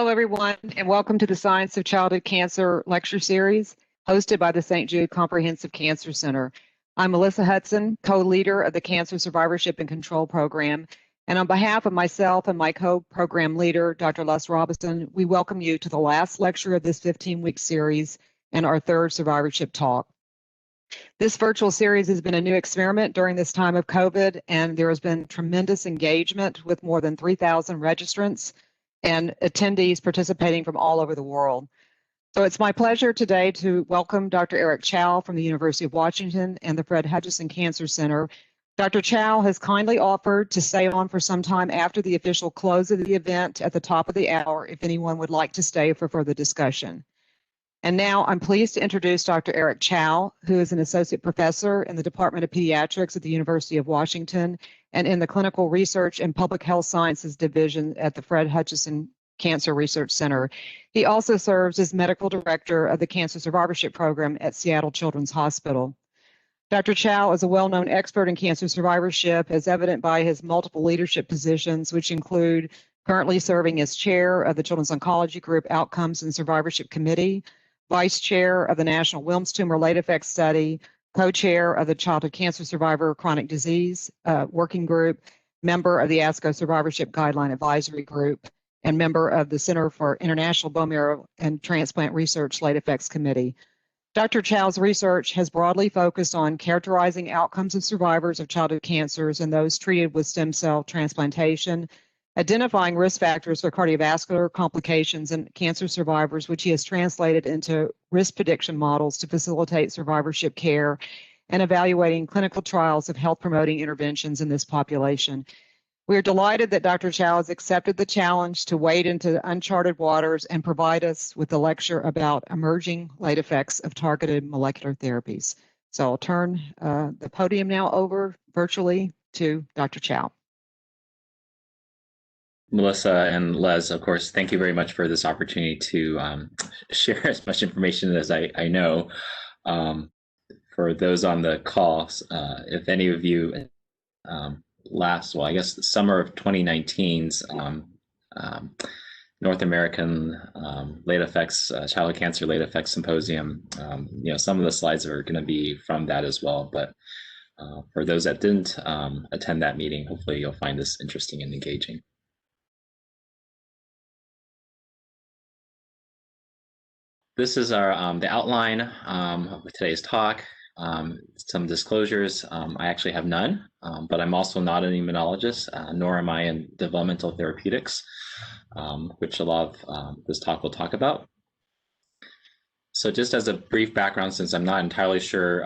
Hello, everyone, and welcome to the Science of Childhood Cancer lecture series hosted by the St. Jude Comprehensive Cancer Center. I'm Melissa Hudson, co-leader of the Cancer Survivorship and Control Program. And on behalf of myself and my co-program leader, Dr. Les Robinson, we welcome you to the last lecture of this 15-week series and our third survivorship talk. This virtual series has been a new experiment during this time of COVID, and there has been tremendous engagement with more than 3,000 registrants and attendees participating from all over the world. So it's my pleasure today to welcome Dr. Eric Chow from the University of Washington and the Fred Hutchinson Cancer Center. Dr. Chow has kindly offered to stay on for some time after the official close of the event at the top of the hour if anyone would like to stay for further discussion. And now I'm pleased to introduce Dr. Eric Chow, who is an associate professor in the Department of Pediatrics at the University of Washington and in the Clinical Research and Public Health Sciences Division at the Fred Hutchinson Cancer Research Center. He also serves as medical director of the Cancer Survivorship Program at Seattle Children's Hospital. Dr. Chow is a well-known expert in cancer survivorship, as evident by his multiple leadership positions, which include currently serving as chair of the Children's Oncology Group Outcomes and Survivorship Committee, vice chair of the National Wilms Tumor Late Effects Study, co-chair of the Childhood Cancer Survivor Chronic Disease Working Group, member of the ASCO Survivorship Guideline Advisory Group, and member of the Center for International Bone Marrow and Transplant Research Late Effects Committee. Dr. Chow's research has broadly focused on characterizing outcomes of survivors of childhood cancers and those treated with stem cell transplantation, identifying risk factors for cardiovascular complications in cancer survivors, which he has translated into risk prediction models to facilitate survivorship care, and evaluating clinical trials of health-promoting interventions in this population. We are delighted that Dr. Chow has accepted the challenge to wade into uncharted waters and provide us with a lecture about emerging late effects of targeted molecular therapies. So I'll turn the podium now over virtually to Dr. Chow. Melissa and Les, of course, thank you very much for this opportunity to share as much information as I know. For those on the call, if any of you I guess the summer of 2019's North American Late Effects, Childhood Cancer Late Effects Symposium, some of the slides are going to be from that as well. But for those that didn't attend that meeting, hopefully you'll find this interesting and engaging. This is our the outline of today's talk. Some disclosures. I actually have none, but I'm also not an immunologist, nor am I in developmental therapeutics, which a lot of this talk will talk about. So just as a brief background, since I'm not entirely sure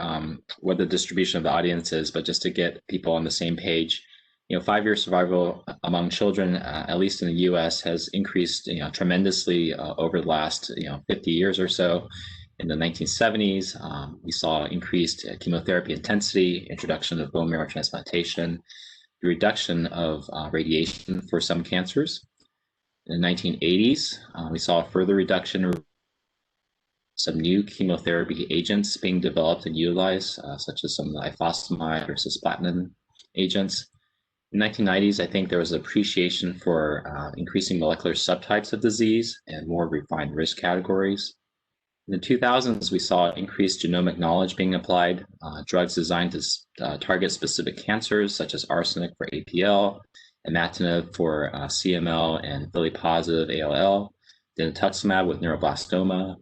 what the distribution of the audience is, but just to get people on the same page, 5-year survival among children, at least in the U.S., has increased, tremendously over the last, 50 years or so. In the 1970s, we saw increased chemotherapy intensity, introduction of bone marrow transplantation, the reduction of radiation for some cancers. In the 1980s, we saw a further reduction of some new chemotherapy agents being developed and utilized, such as some of the ifosfamide or cisplatin agents. In the 1990s, I think there was appreciation for increasing molecular subtypes of disease and more refined risk categories. In the 2000s, we saw increased genomic knowledge being applied, drugs designed to target specific cancers such as arsenic for APL, imatinib for CML and Philly-positive ALL, dinutuximab with neuroblastoma,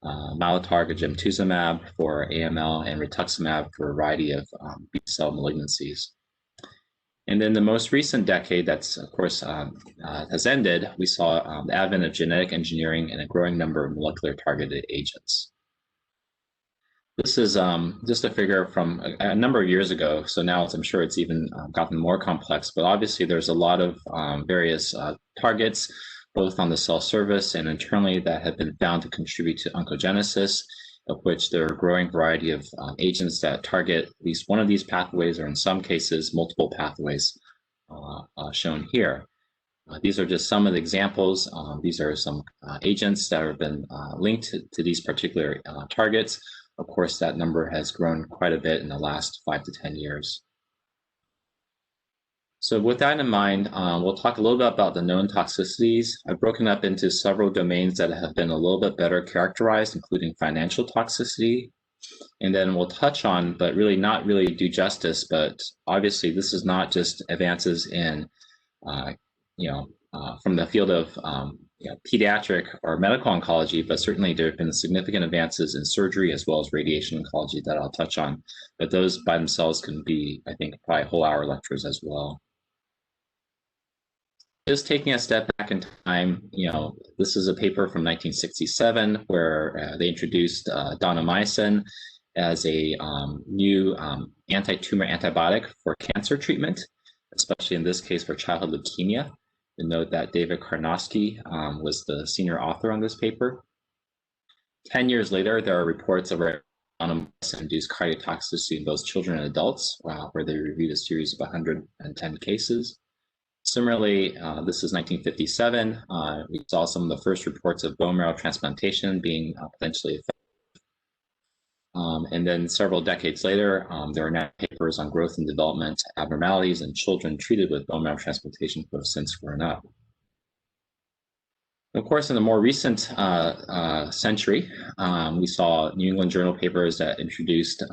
Mylotarg or gemtuzumab for AML, and rituximab for a variety of B-cell malignancies. And then the most recent decade that's, of course, has ended, we saw the advent of genetic engineering and a growing number of molecular targeted agents. This is just a figure from a number of years ago, so now I'm sure it's even gotten more complex, but obviously there's a lot of various targets, both on the cell surface and internally, that have been found to contribute to oncogenesis, of which there are a growing variety of agents that target at least one of these pathways, or in some cases, multiple pathways shown here. These are just some of the examples. These are some agents that have been linked to these particular targets. Of course, that number has grown quite a bit in the last 5 to 10 years. So with that in mind, we'll talk a little bit about the known toxicities. I've broken up into several domains that have been a little bit better characterized, including financial toxicity. And then we'll touch on, but really not really do justice, but obviously this is not just advances in, from the field of pediatric or medical oncology, but certainly there have been significant advances in surgery as well as radiation oncology that I'll touch on. But those by themselves can be, I think, probably whole hour lectures as well. Just taking a step back in time, this is a paper from 1967 where they introduced donomycin as a new anti-tumor antibiotic for cancer treatment, especially in this case for childhood leukemia. You note that David Karnofsky was the senior author on this paper. 10 years later, there are reports of donomycin-induced cardiotoxicity in both children and adults, where they reviewed a series of 110 cases. Similarly, this is 1957. We saw some of the first reports of bone marrow transplantation being potentially effective. And then several decades later, there are now papers on growth and development abnormalities in children treated with bone marrow transplantation who have since grown up. Of course, in the more recent century, we saw New England Journal papers that introduced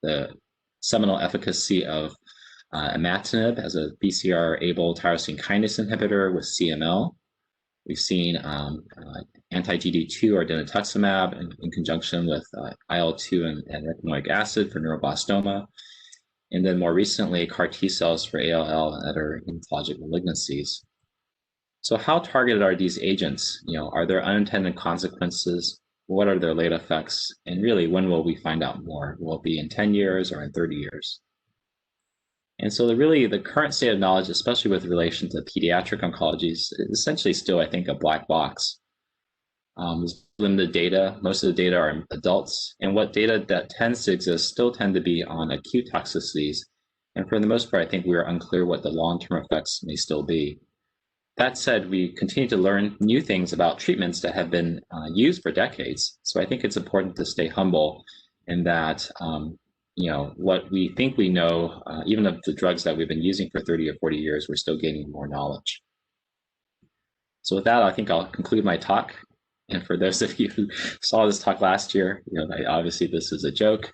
the seminal efficacy of imatinib as a BCR-ABL tyrosine kinase inhibitor with CML. We've seen anti-GD2 or dinutuximab in conjunction with IL-2 and retinoic acid for neuroblastoma. And then more recently, CAR T cells for ALL and other hematologic malignancies. So how targeted are these agents? Are there unintended consequences? What are their late effects? And really, when will we find out more? Will it be in 10 years or in 30 years? And so the current state of knowledge, especially with relation to pediatric oncology, is essentially still, I think, a black box. There's limited data. Most of the data are in adults. And what data that tends to exist still tend to be on acute toxicities. And for the most part, I think we are unclear what the long-term effects may still be. That said, we continue to learn new things about treatments that have been used for decades. So I think it's important to stay humble in that what we think we know, even of the drugs that we've been using for 30 or 40 years, we're still gaining more knowledge. So with that, I think I'll conclude my talk. And for those of you who saw this talk last year, obviously this is a joke.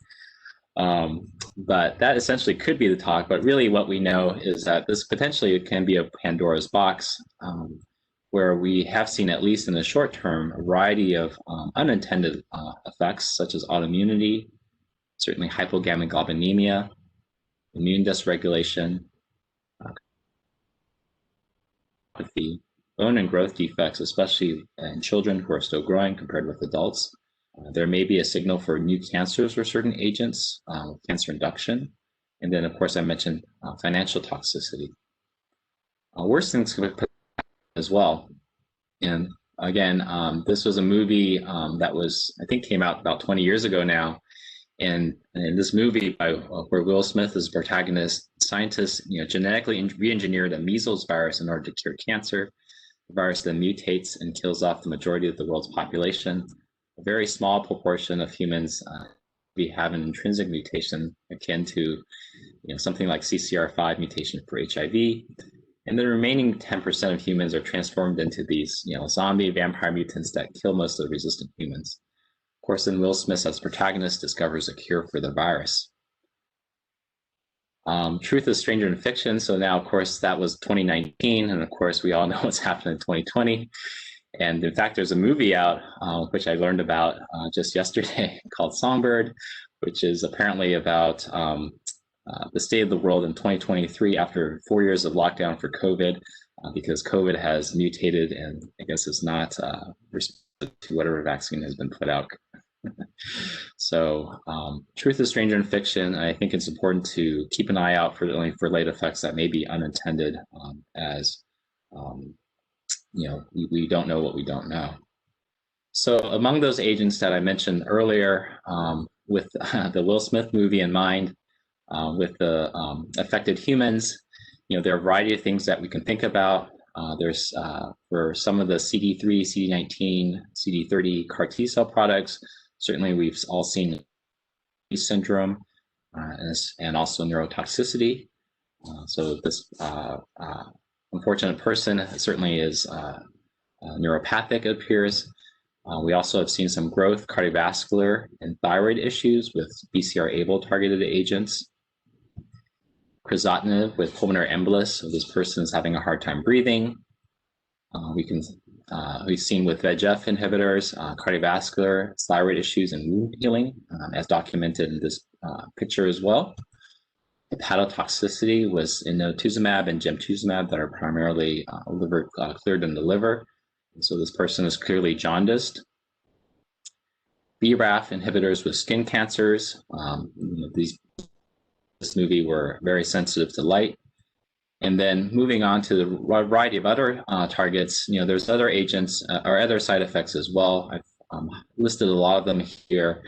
But that essentially could be the talk. But really what we know is that this potentially can be a Pandora's box, where we have seen, at least in the short term, a variety of unintended effects, such as autoimmunity, certainly hypogammaglobulinemia, immune dysregulation, bone and growth defects, especially in children who are still growing compared with adults. There may be a signal for new cancers for certain agents, cancer induction. And then, of course, I mentioned financial toxicity. Worse things could happen as well. And again, this was a movie that I think came out about 20 years ago now. And in this movie, where Will Smith is the protagonist, scientists genetically re-engineered a measles virus in order to cure cancer. The virus then mutates and kills off the majority of the world's population. A very small proportion of humans have an intrinsic mutation akin to something like CCR5 mutation for HIV. And the remaining 10% of humans are transformed into these zombie vampire mutants that kill most of the resistant humans. Of course, then Will Smith as protagonist discovers a cure for the virus. Truth is stranger than fiction. So now, of course, that was 2019. And of course, we all know what's happened in 2020. And in fact, there's a movie out, which I learned about just yesterday called Songbird, which is apparently about the state of the world in 2023 after 4 years of lockdown for COVID, because COVID has mutated and I guess is not responsive to whatever vaccine has been put out. So truth is stranger than fiction. I think it's important to keep an eye out for late effects that may be unintended, as we don't know what we don't know. So among those agents that I mentioned earlier, with the Will Smith movie in mind, with the affected humans, there are a variety of things that we can think about. There's for some of the CD3, CD19, CD30 CAR T cell products, certainly we've all seen syndrome and also neurotoxicity. So this unfortunate person certainly is neuropathic, it appears. We also have seen some growth, cardiovascular, and thyroid issues with BCR-ABL targeted agents. Crizotinib with pulmonary embolus, so this person is having a hard time breathing. We've seen with VEGF inhibitors, cardiovascular, thyroid issues, and wound healing, as documented in this picture as well. Hepatotoxicity was inotuzumab and gemtuzumab that are primarily liver cleared in the liver. And so this person is clearly jaundiced. BRAF inhibitors with skin cancers. This movie were very sensitive to light. And then moving on to the variety of other targets, there's other agents or other side effects as well. I've listed a lot of them here.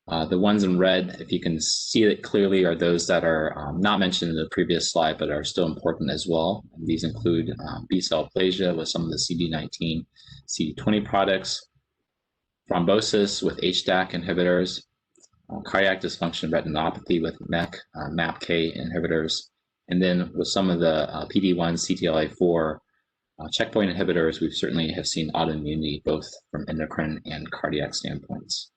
The ones in red, if you can see it clearly, are those that are not mentioned in the previous slide, but are still important as well. And these include B-cell aplasia with some of the CD19, CD20 products, thrombosis with HDAC inhibitors, cardiac dysfunction retinopathy with MEK, MAPK inhibitors, and then with some of the PD-1, CTLA-4 checkpoint inhibitors, we certainly have seen autoimmunity both from endocrine and cardiac standpoints.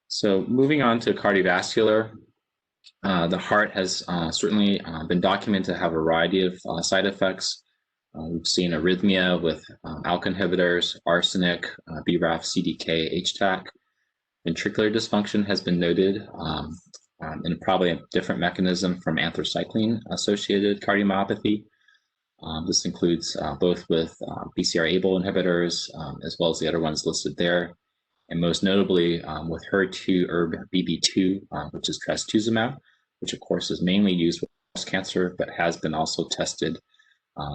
So moving on to cardiovascular, the heart has certainly been documented to have a variety of side effects. We've seen arrhythmia with ALK inhibitors, arsenic, BRAF, CDK, HTAC. Ventricular dysfunction has been noted in probably a different mechanism from anthracycline-associated cardiomyopathy. This includes both with BCR-ABL inhibitors as well as the other ones listed there, and most notably with HER2 ERB-BB2, which is trastuzumab, which of course is mainly used with breast cancer, but has been also tested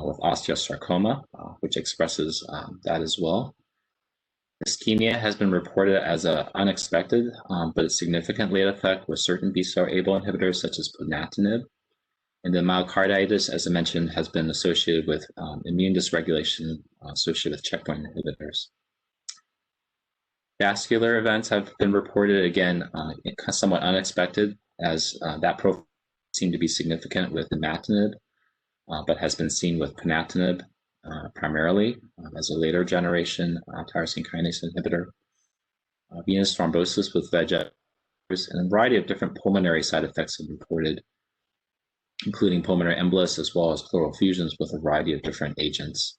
with osteosarcoma, which expresses that as well. Ischemia has been reported as an unexpected but a significant late effect with certain BCR-ABL inhibitors such as ponatinib. And then myocarditis, as I mentioned, has been associated with immune dysregulation associated with checkpoint inhibitors. Vascular events have been reported, again, somewhat unexpected, as that profile seemed to be significant with imatinib, but has been seen with ponatinib primarily as a later generation tyrosine kinase inhibitor. Venous thrombosis with VEGF, and a variety of different pulmonary side effects have been reported, including pulmonary embolus as well as pleural effusions with a variety of different agents.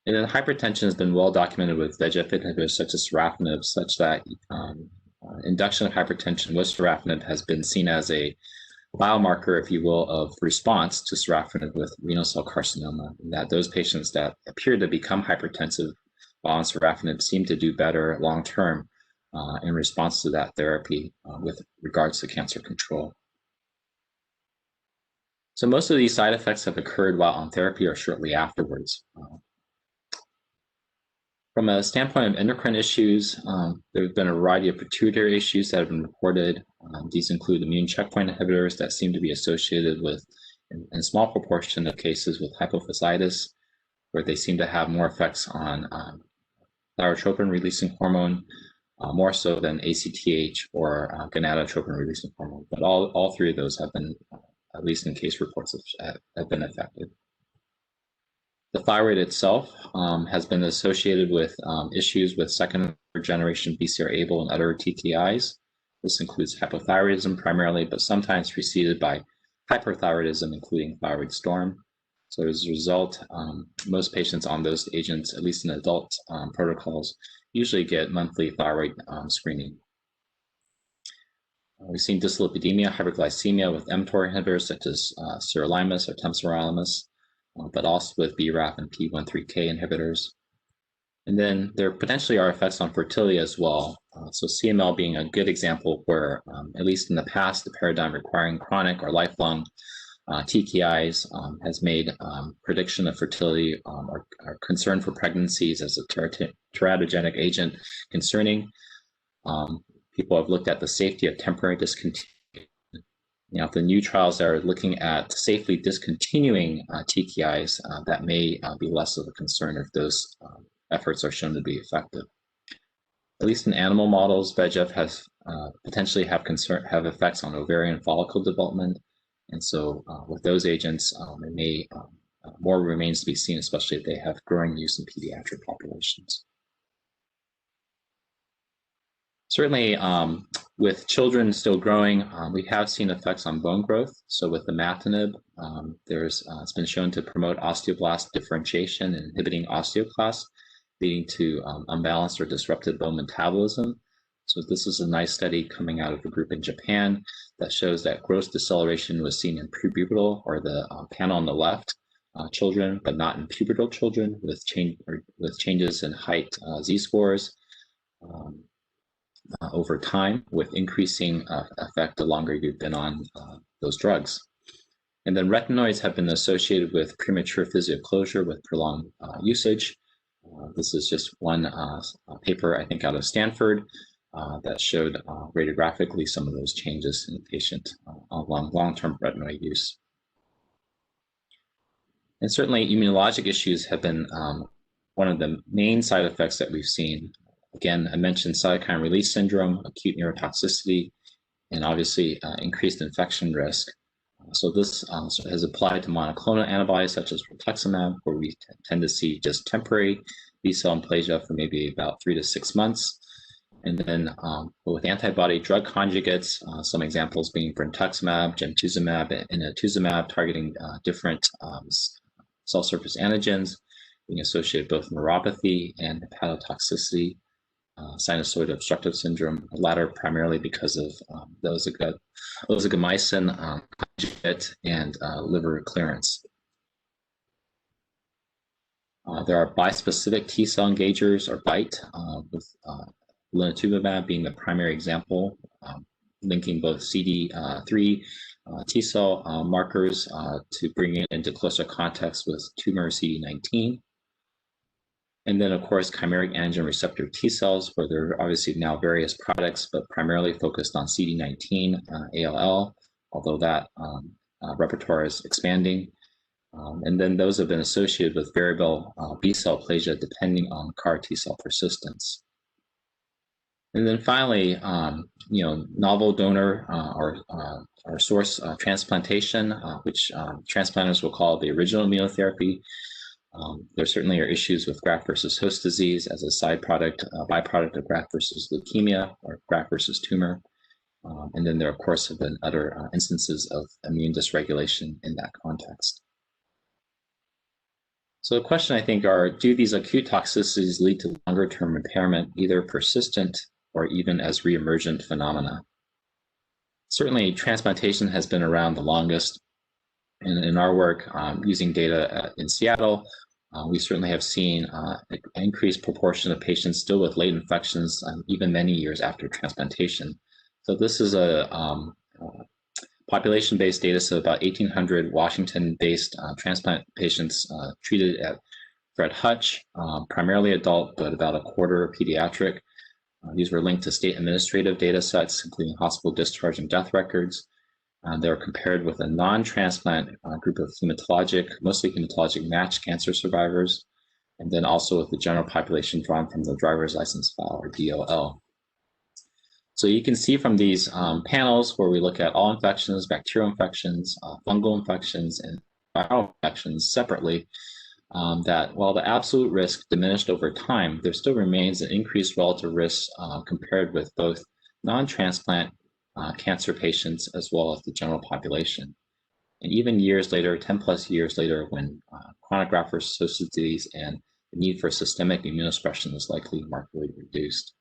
And then hypertension has been well documented with VEGF inhibitors such as sorafenib, such that induction of hypertension with sorafenib has been seen as a biomarker, if you will, of response to sorafenib with renal cell carcinoma, and that those patients that appear to become hypertensive while on sorafenib seem to do better long-term in response to that therapy with regards to cancer control. So most of these side effects have occurred while on therapy or shortly afterwards. From a standpoint of endocrine issues, there have been a variety of pituitary issues that have been reported. These include immune checkpoint inhibitors that seem to be associated with, in a small proportion of cases, with hypophysitis, where they seem to have more effects on thyrotropin-releasing hormone, more so than ACTH or gonadotropin-releasing hormone. But all three of those have been, at least in case reports, have been affected. The thyroid itself has been associated with issues with second generation BCR-ABL and other TKIs. This includes hypothyroidism primarily, but sometimes preceded by hyperthyroidism, including thyroid storm. So as a result, most patients on those agents, at least in adult protocols, usually get monthly thyroid screening. We've seen dyslipidemia, hyperglycemia with mTOR inhibitors such as sirolimus or temsirolimus, but also with BRAF and P13K inhibitors. And then there potentially are effects on fertility as well. So CML being a good example where, at least in the past, the paradigm requiring chronic or lifelong TKIs has made prediction of fertility or concern for pregnancies as a teratogenic agent concerning. People have looked at the safety of temporary discontinuation. The new trials that are looking at safely discontinuing TKIs, that may be less of a concern if those efforts are shown to be effective. At least in animal models, VEGF has potentially have effects on ovarian follicle development. And so with those agents, it may more remains to be seen, especially if they have growing use in pediatric populations. Certainly, with children still growing, we have seen effects on bone growth. So with imatinib, it's been shown to promote osteoblast differentiation and inhibiting osteoclasts, leading to unbalanced or disrupted bone metabolism. So this is a nice study coming out of a group in Japan that shows that growth deceleration was seen in prepubertal, or the panel on the left, children, but not in pubertal children with changes in height z-scores over time, with increasing effect the longer you've been on those drugs. And then retinoids have been associated with premature physioclosure with prolonged usage. This is just one paper, I think, out of Stanford that showed radiographically some of those changes in the patient along long-term retinoid use. And certainly immunologic issues have been one of the main side effects that we've seen. Again, I mentioned cytokine release syndrome, acute neurotoxicity, and obviously increased infection risk. So this has applied to monoclonal antibodies such as rituximab, where we tend to see just temporary B-cell aplasia for maybe about 3 to 6 months. And then with antibody drug conjugates, some examples being brentuximab, gemtuzumab, and inotuzumab, targeting different cell surface antigens, being associated both neuropathy and hepatotoxicity, sinusoid obstructive syndrome, the latter primarily because of osagamicin conjugate and liver clearance. There are bispecific T-cell engagers, or BiTE, with blinatumomab being the primary example, linking both CD3 T-cell markers to bring it into closer context with tumor CD19. And then, of course, chimeric antigen receptor T cells, where there are obviously now various products, but primarily focused on CD19 ALL, although that repertoire is expanding. And then those have been associated with variable B cell aplasia depending on CAR T cell persistence. And then finally, novel donor or source transplantation, which transplanters will call the original immunotherapy. There certainly are issues with graft versus host disease as a byproduct of graft versus leukemia or graft versus tumor. And then there, of course, have been other instances of immune dysregulation in that context. So the question, I think, do these acute toxicities lead to longer-term impairment, either persistent or even as reemergent phenomena? Certainly, transplantation has been around the longest. And in our work using data in Seattle, we certainly have seen an increased proportion of patients still with late infections, even many years after transplantation. So this is a population-based data, so about 1,800 Washington-based transplant patients treated at Fred Hutch, primarily adult, but about a quarter pediatric. These were linked to state administrative data sets, including hospital discharge and death records. They were compared with a non-transplant group of mostly hematologic matched cancer survivors, and then also with the general population drawn from the driver's license file, or DOL. So you can see from these panels where we look at all infections, bacterial infections, fungal infections, and viral infections separately, that while the absolute risk diminished over time, there still remains an increased relative risk compared with both non-transplant cancer patients as well as the general population. And even years later, 10 plus years later, when chronic graft versus host disease and the need for systemic immunosuppression was likely markedly reduced.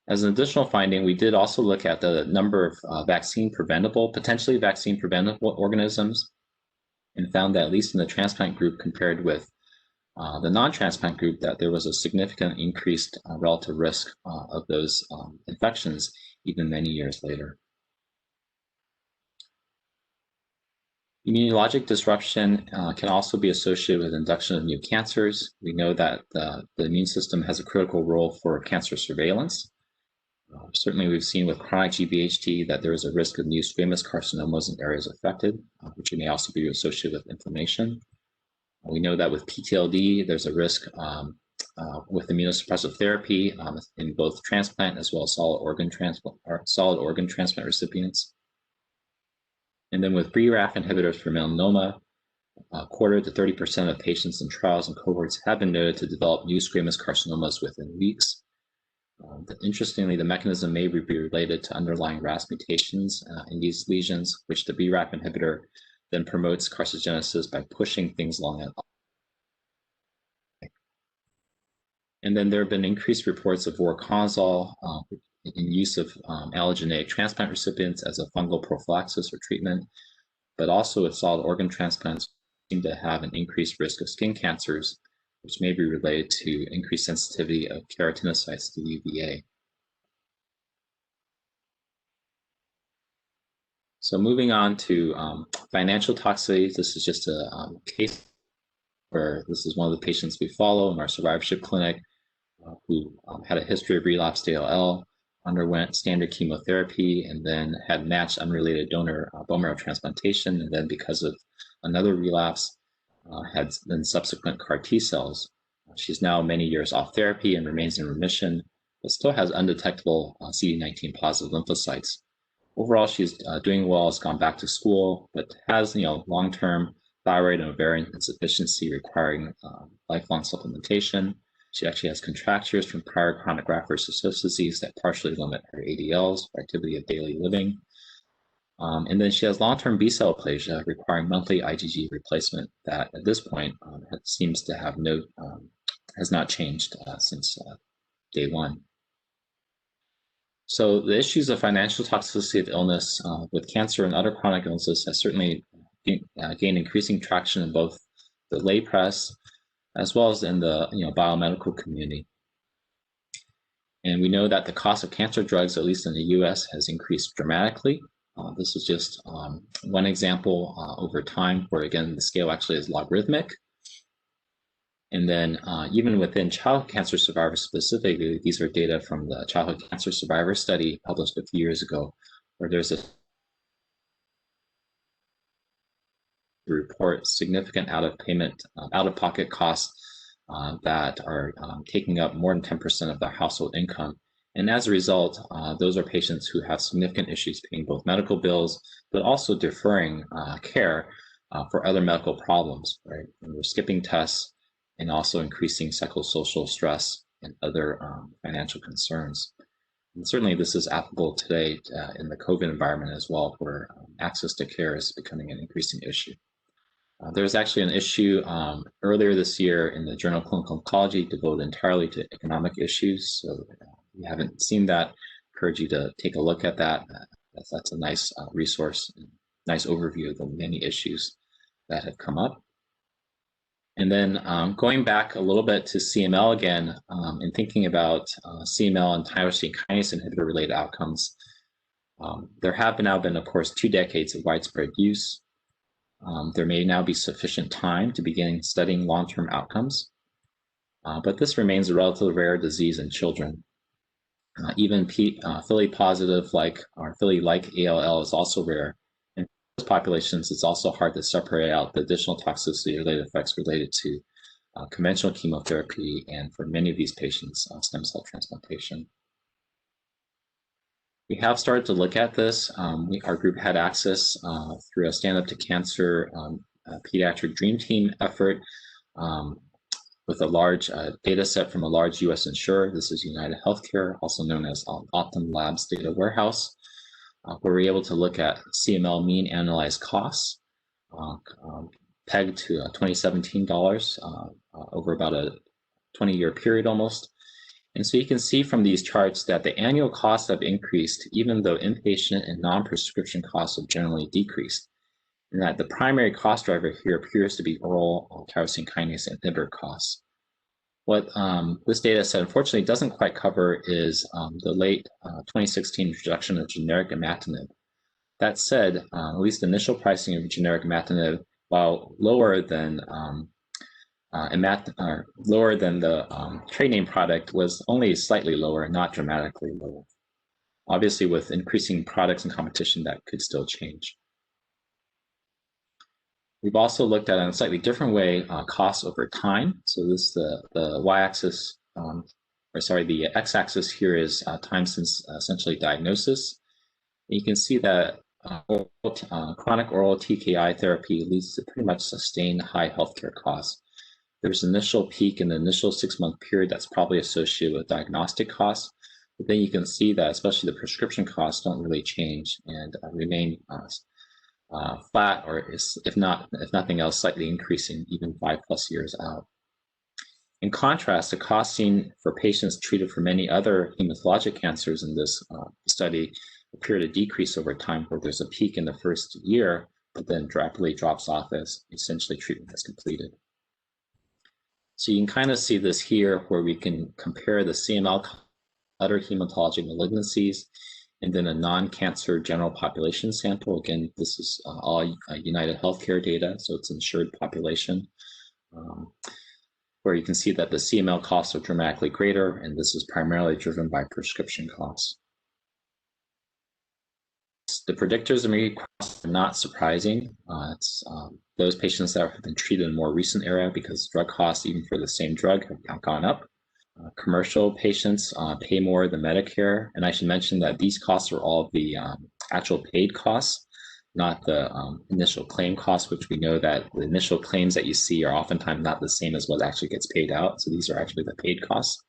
As an additional finding, we did also look at the number of potentially vaccine preventable organisms, and found that at least in the transplant group compared with the non-transplant group, that there was a significant increased relative risk of those infections even many years later. Immunologic disruption can also be associated with induction of new cancers. We know that the immune system has a critical role for cancer surveillance. Certainly, we've seen with chronic GVHD that there is a risk of new squamous carcinomas in areas affected, which may also be associated with inflammation. We know that with PTLD, there's a risk with immunosuppressive therapy in both transplant as well as solid organ transplant recipients. And then with BRAF inhibitors for melanoma, a quarter to 30% of patients in trials and cohorts have been noted to develop new squamous carcinomas within weeks. Interestingly, the mechanism may be related to underlying RAS mutations in these lesions, which the BRAF inhibitor then promotes carcinogenesis by pushing things along it. And then there have been increased reports of voriconazole in use of allogeneic transplant recipients as a fungal prophylaxis or treatment, but also with solid organ transplants seem to have an increased risk of skin cancers, which may be related to increased sensitivity of keratinocytes to UVA. So moving on to financial toxicity, this is just a case where this is one of the patients we follow in our survivorship clinic who had a history of relapsed ALL, underwent standard chemotherapy, and then had matched unrelated donor bone marrow transplantation, and then because of another relapse, had then subsequent CAR T cells. She's now many years off therapy and remains in remission, but still has undetectable CD19 positive lymphocytes. Overall, she's doing well, has gone back to school, but has long-term thyroid and ovarian insufficiency requiring lifelong supplementation. She actually has contractures from prior chronic graft-versus-host disease that partially limit her ADLs, her activity of daily living. And then she has long-term B-cell aplasia requiring monthly IgG replacement that at this point seems to have has not changed since day one. So the issues of financial toxicity of illness with cancer and other chronic illnesses has certainly gained increasing traction in both the lay press as well as in the biomedical community. And we know that the cost of cancer drugs, at least in the US, has increased dramatically. This is just one example over time where, again, the scale actually is logarithmic. And then even within childhood cancer survivors specifically, these are data from the Childhood Cancer Survivor Study published a few years ago, where there's a report significant out-of-pocket costs that are taking up more than 10% of their household income. And as a result, those are patients who have significant issues paying both medical bills, but also deferring care for other medical problems, right? And we're skipping tests and also increasing psychosocial stress and other financial concerns. And certainly this is applicable today in the COVID environment as well, where access to care is becoming an increasing issue. There was actually an issue earlier this year in the Journal of Clinical Oncology devoted entirely to economic issues. So if you haven't seen that, I encourage you to take a look at that. That's a nice resource, nice overview of the many issues that have come up. And then going back a little bit to CML again, and thinking about CML and tyrosine kinase inhibitor related outcomes, there have now been, of course, 2 decades of widespread use. There may now be sufficient time to begin studying long-term outcomes, but this remains a relatively rare disease in children. Even Philly positive or Philly-like ALL is also rare. In those populations, it's also hard to separate out the additional toxicity-related effects related to conventional chemotherapy and, for many of these patients, stem cell transplantation. We have started to look at this. Our group had access through a Stand Up to Cancer pediatric dream team effort with a large data set from a large US insurer. This is United Healthcare, also known as Optum Labs Data Warehouse, where we're able to look at CML mean analyzed costs pegged to $2017 over about a 20-year period almost. And so you can see from these charts that the annual costs have increased, even though inpatient and non-prescription costs have generally decreased. And that the primary cost driver here appears to be oral tyrosine kinase inhibitor costs. What this data set unfortunately doesn't quite cover is the late 2016 introduction of generic imatinib. That said, at least initial pricing of generic imatinib, while lower than the trade name product, was only slightly lower, not dramatically lower. Obviously, with increasing products and competition, that could still change. We've also looked at, in a slightly different way, costs over time. So this the y-axis, the x-axis here is time since essentially diagnosis. And you can see that chronic oral TKI therapy leads to pretty much sustained high healthcare costs. There's an initial peak in the initial 6-month period that's probably associated with diagnostic costs, but then you can see that especially the prescription costs don't really change and remain flat, or if nothing else, slightly increasing even 5+ years out. In contrast, the cost seen for patients treated for many other hematologic cancers in this study appear to decrease over time, where there's a peak in the first year, but then rapidly drops off as essentially treatment is completed. So you can kind of see this here, where we can compare the CML other hematologic malignancies and then a non-cancer general population sample. Again, this is all United Healthcare data, so it's insured population, where you can see that the CML costs are dramatically greater, and this is primarily driven by prescription costs. The predictors of immediate costs are not surprising. It's those patients that have been treated in a more recent era, because drug costs, even for the same drug, have gone up. Commercial patients pay more than Medicare, and I should mention that these costs are all the actual paid costs, not the initial claim costs, which we know that the initial claims that you see are oftentimes not the same as what actually gets paid out. So these are actually the paid costs.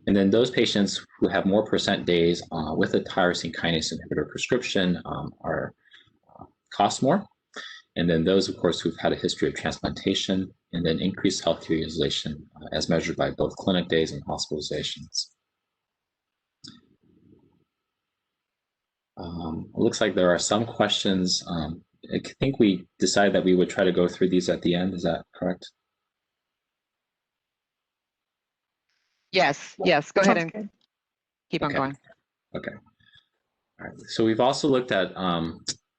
And then those patients who have more percent days with a tyrosine kinase inhibitor prescription cost more. And then those, of course, who've had a history of transplantation, and then increased healthcare utilization as measured by both clinic days and hospitalizations. It looks like there are some questions. I think we decided that we would try to go through these at the end. Is that correct? Yes, go ahead and keep on going. Okay. All right. So we've also looked at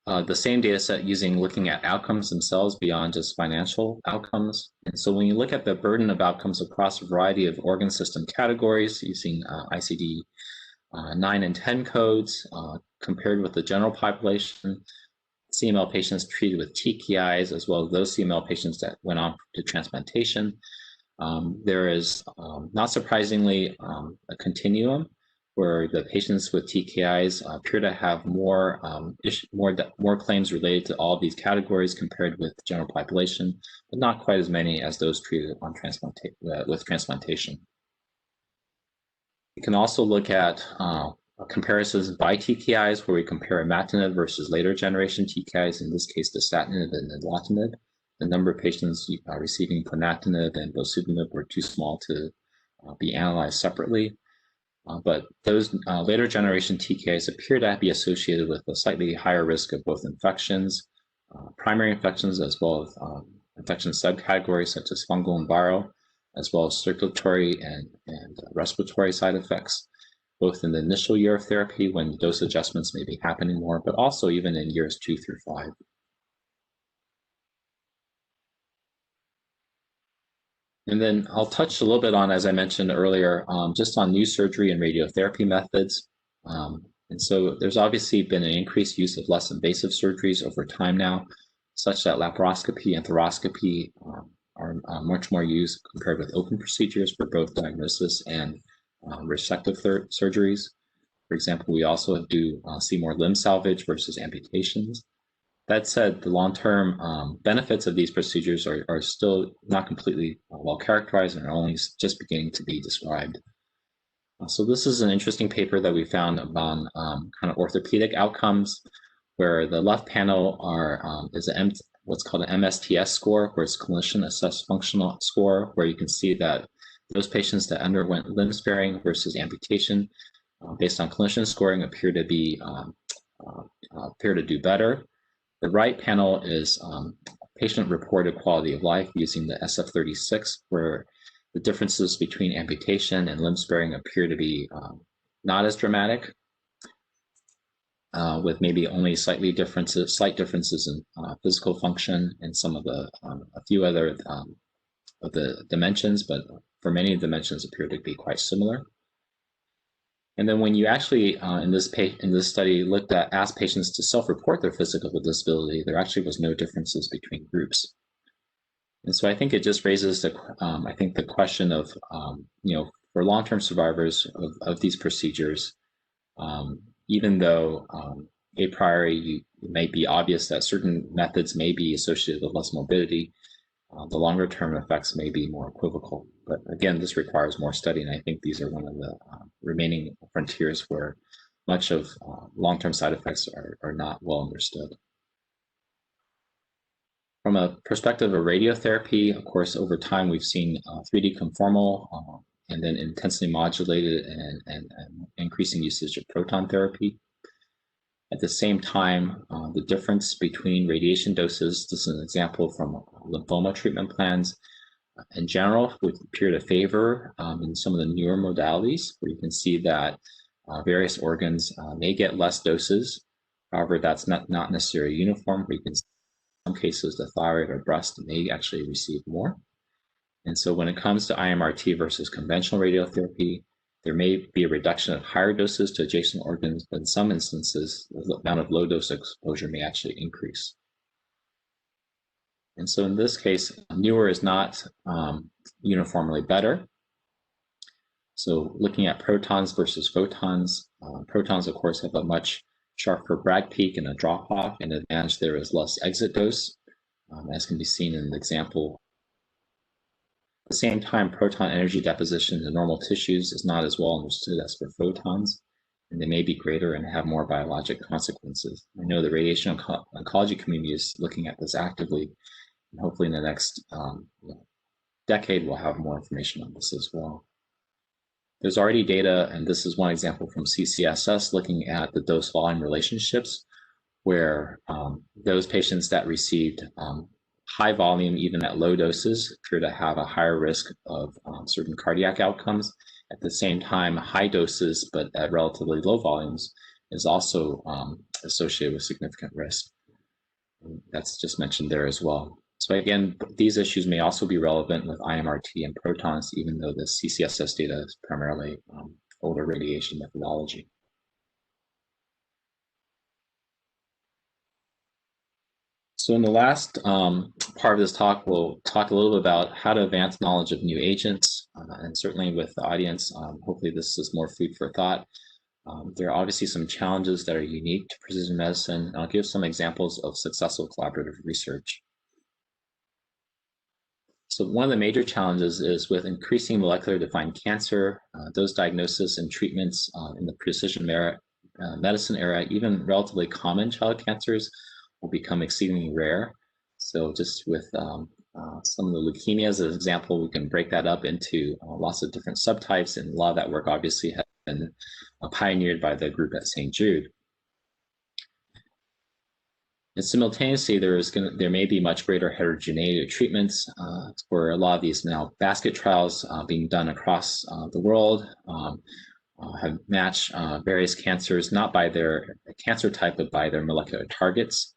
the same data set looking at outcomes themselves beyond just financial outcomes. And so when you look at the burden of outcomes across a variety of organ system categories using ICD 9 and 10 codes, compared with the general population, CML patients treated with TKIs, as well as those CML patients that went on to transplantation, there is, not surprisingly, a continuum where the patients with TKIs appear to have more claims related to all of these categories compared with the general population, but not quite as many as those treated on with transplantation. You can also look at comparisons by TKIs, where we compare imatinib versus later generation TKIs, in this case, dasatinib and nilotinib. The number of patients receiving ponatinib and bosutinib were too small to be analyzed separately. But those later generation TKIs appear to be associated with a slightly higher risk of both infections, primary infections, as well as infection subcategories such as fungal and viral, as well as circulatory and respiratory side effects, both in the initial year of therapy when dose adjustments may be happening more, but also even in years 2 through 5. And then I'll touch a little bit on, as I mentioned earlier, just on new surgery and radiotherapy methods. And so there's obviously been an increased use of less invasive surgeries over time now, such that laparoscopy and thoracoscopy are much more used compared with open procedures for both diagnosis and resective surgeries. For example, we also do see more limb salvage versus amputations. That said, the long-term benefits of these procedures are still not completely well characterized and are only just beginning to be described. So this is an interesting paper that we found about kind of orthopedic outcomes, where the left panel is what's called an MSTS score, where it's clinician assessed functional score, where you can see that those patients that underwent limb sparing versus amputation, based on clinician scoring, appear to do better. The right panel is patient-reported quality of life using the SF-36, where the differences between amputation and limb sparing appear to be not as dramatic, with maybe only slight differences in physical function and some of the a few other of the dimensions, but for many dimensions appear to be quite similar. And then when you actually, in this study, asked patients to self-report their physical disability, there actually was no differences between groups. And so I think it just raises the question of, for long-term survivors of these procedures, even though a priori it may be obvious that certain methods may be associated with less morbidity, the longer term effects may be more equivocal. But again, this requires more study, and I think these are one of the remaining frontiers where much of long-term side effects are not well understood. From a perspective of radiotherapy, of course, over time we've seen 3D conformal and then intensely modulated and increasing usage of proton therapy. At the same time, the difference between radiation doses, this is an example from lymphoma treatment plans, in general would appear to favor in some of the newer modalities, where you can see that various organs may get less doses. However, that's not necessarily uniform, where you can see in some cases the thyroid or breast may actually receive more. And so when it comes to IMRT versus conventional radiotherapy, there may be a reduction of higher doses to adjacent organs, but in some instances, the amount of low dose exposure may actually increase. And so in this case, newer is not uniformly better. So looking at protons versus photons, protons, of course, have a much sharper Bragg peak and a drop off, and the advantage there is less exit dose, as can be seen in the example. At the same time, proton energy deposition in normal tissues is not as well understood as for photons, and they may be greater and have more biologic consequences. I know the radiation oncology community is looking at this actively, and hopefully in the next decade we'll have more information on this as well. There's already data, and this is one example from CCSS, looking at the dose-volume relationships, where those patients that received high volume, even at low doses, appear to have a higher risk of certain cardiac outcomes. At the same time, high doses, but at relatively low volumes, is also associated with significant risk. And that's just mentioned there as well. So again, these issues may also be relevant with IMRT and protons, even though the CCSS data is primarily older radiation methodology. So in the last part of this talk, we'll talk a little bit about how to advance knowledge of new agents, and certainly with the audience, hopefully this is more food for thought. There are obviously some challenges that are unique to precision medicine. I'll give some examples of successful collaborative research. So one of the major challenges is with increasing molecular defined cancer, those diagnoses and treatments in the precision medicine era, even relatively common child cancers, will become exceedingly rare. So just with some of the leukemias as an example, we can break that up into lots of different subtypes, and a lot of that work obviously has been pioneered by the group at St. Jude. And simultaneously, there may be much greater heterogeneity of treatments for a lot of these now basket trials being done across the world, have matched various cancers, not by their cancer type, but by their molecular targets.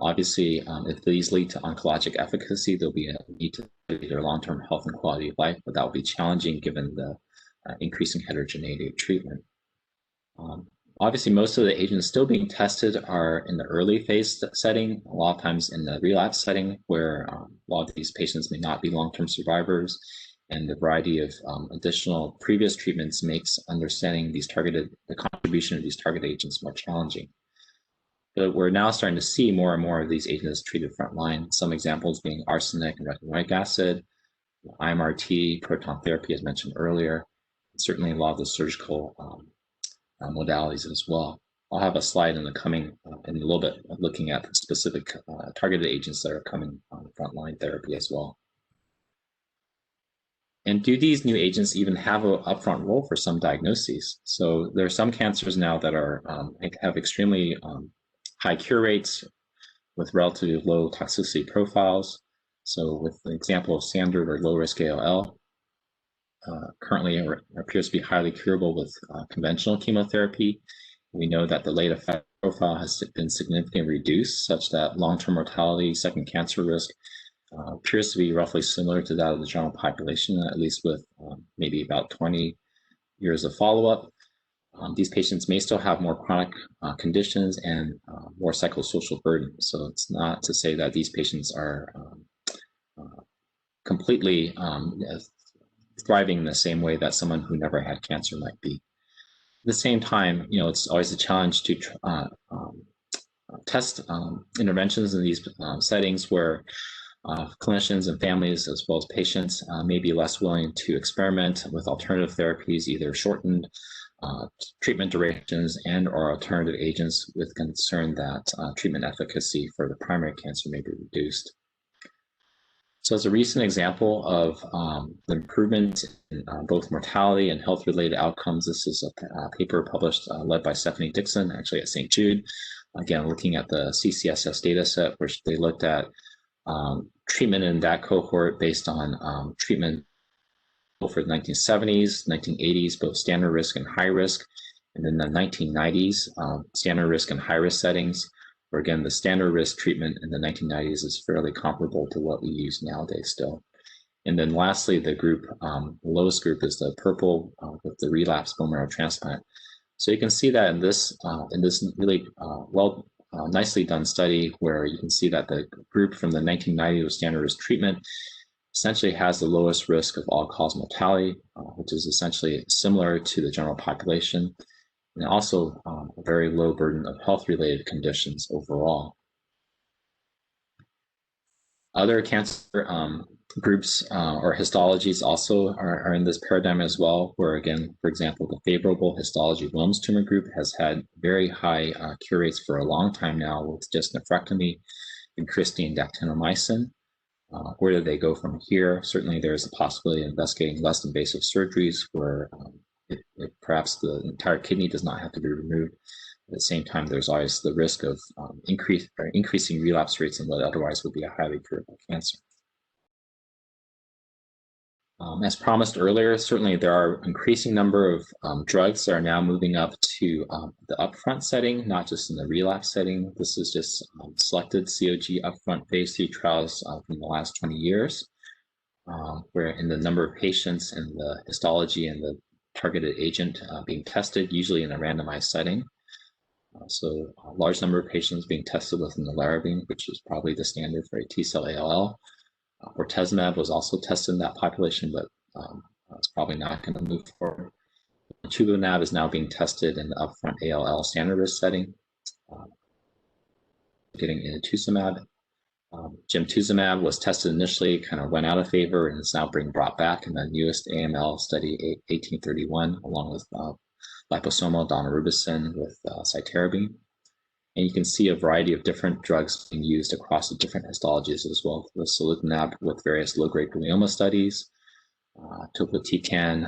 Obviously, if these lead to oncologic efficacy, there'll be a need to improve their long-term health and quality of life, but that will be challenging given the increasing heterogeneity of treatment. Obviously, most of the agents still being tested are in the early phase setting, a lot of times in the relapse setting, where a lot of these patients may not be long-term survivors, and the variety of additional previous treatments makes understanding the contribution of these target agents more challenging. But we're now starting to see more and more of these agents treated frontline, some examples being arsenic and retinoic acid, IMRT, proton therapy, as mentioned earlier, and certainly a lot of the surgical modalities as well. I'll have a slide in in a little bit looking at the specific targeted agents that are coming on frontline therapy as well. And do these new agents even have an upfront role for some diagnoses? So there are some cancers now that have extremely high cure rates with relatively low toxicity profiles. So with the example of standard or low risk ALL, currently it appears to be highly curable with conventional chemotherapy. We know that the late effect profile has been significantly reduced, such that long-term mortality, second cancer risk appears to be roughly similar to that of the general population, at least with maybe about 20 years of follow-up. these patients may still have more chronic conditions and more psychosocial burden. So it's not to say that these patients are completely thriving in the same way that someone who never had cancer might be. At the same time, it's always a challenge to test interventions in these settings where clinicians and families, as well as patients, may be less willing to experiment with alternative therapies, either shortened treatment durations and/or alternative agents, with concern that treatment efficacy for the primary cancer may be reduced. So as a recent example of the improvement in both mortality and health-related outcomes, this is a paper published led by Stephanie Dixon, actually at St. Jude, again, looking at the CCSS data set, which they looked at treatment in that cohort based on treatment for the 1970s, 1980s, both standard risk and high risk, and then the 1990s, standard risk and high risk settings, where again, the standard risk treatment in the 1990s is fairly comparable to what we use nowadays still. And then lastly, the group, the lowest group is the purple with the relapsed bone marrow transplant. So you can see that in this really nicely done study, where you can see that the group from the 1990s with standard risk treatment essentially has the lowest risk of all-cause mortality, which is essentially similar to the general population, and also a very low burden of health-related conditions overall. Other cancer groups or histologies also are in this paradigm as well, where again, for example, the favorable histology Wilms tumor group has had very high cure rates for a long time now with just nephrectomy and Christine dactinomycin. Where do they go from here? Certainly there's a possibility of investigating less invasive surgeries where perhaps the entire kidney does not have to be removed. At the same time, there's always the risk of increasing relapse rates in what otherwise would be a highly curable cancer. As promised earlier, certainly there are an increasing number of drugs that are now moving up to the upfront setting, not just in the relapse setting. This is just selected COG upfront phase 3 trials from the last 20 years, where in the number of patients and the histology and the targeted agent being tested, usually in a randomized setting. So a large number of patients being tested with nelarabine, which is probably the standard for a T-cell ALL. Bortezomib was also tested in that population, but it's probably not going to move forward. Tubinab is now being tested in the upfront ALL standard risk setting. Getting inotuzumab. Gemtuzumab was tested initially, kind of went out of favor, and is now being brought back in the newest AML study 1831, along with liposomal daunorubicin with cytarabine. And you can see a variety of different drugs being used across the different histologies as well. The solitinib with various low-grade glioma studies, topotecan,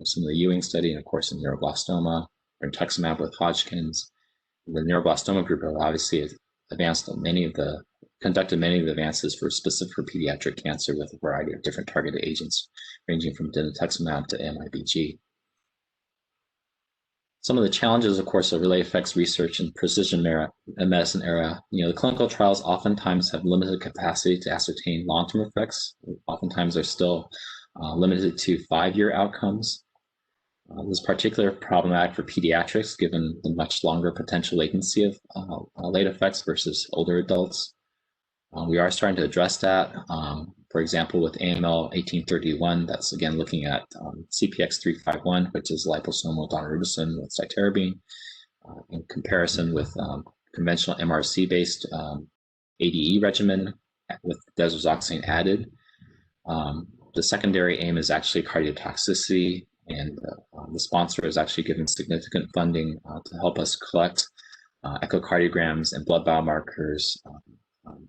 some of the Ewing study, and of course in neuroblastoma, or rituximab with Hodgkin's. The neuroblastoma group have obviously conducted many of the advances for specific for pediatric cancer with a variety of different targeted agents, ranging from dinutuximab to MIBG. Some of the challenges, of course, of relay effects research in precision medicine era, the clinical trials oftentimes have limited capacity to ascertain long-term effects. Oftentimes they're still limited to 5-year outcomes. This is particularly problematic for pediatrics, given the much longer potential latency of late effects versus older adults. We are starting to address that. For example, with AML 1831, that's again looking at CPX351, which is liposomal daunorubicin with cytarabine, in comparison with conventional MRC-based ADE regimen with desoxyzane added. The secondary aim is actually cardiotoxicity, and the sponsor is actually given significant funding to help us collect echocardiograms and blood biomarkers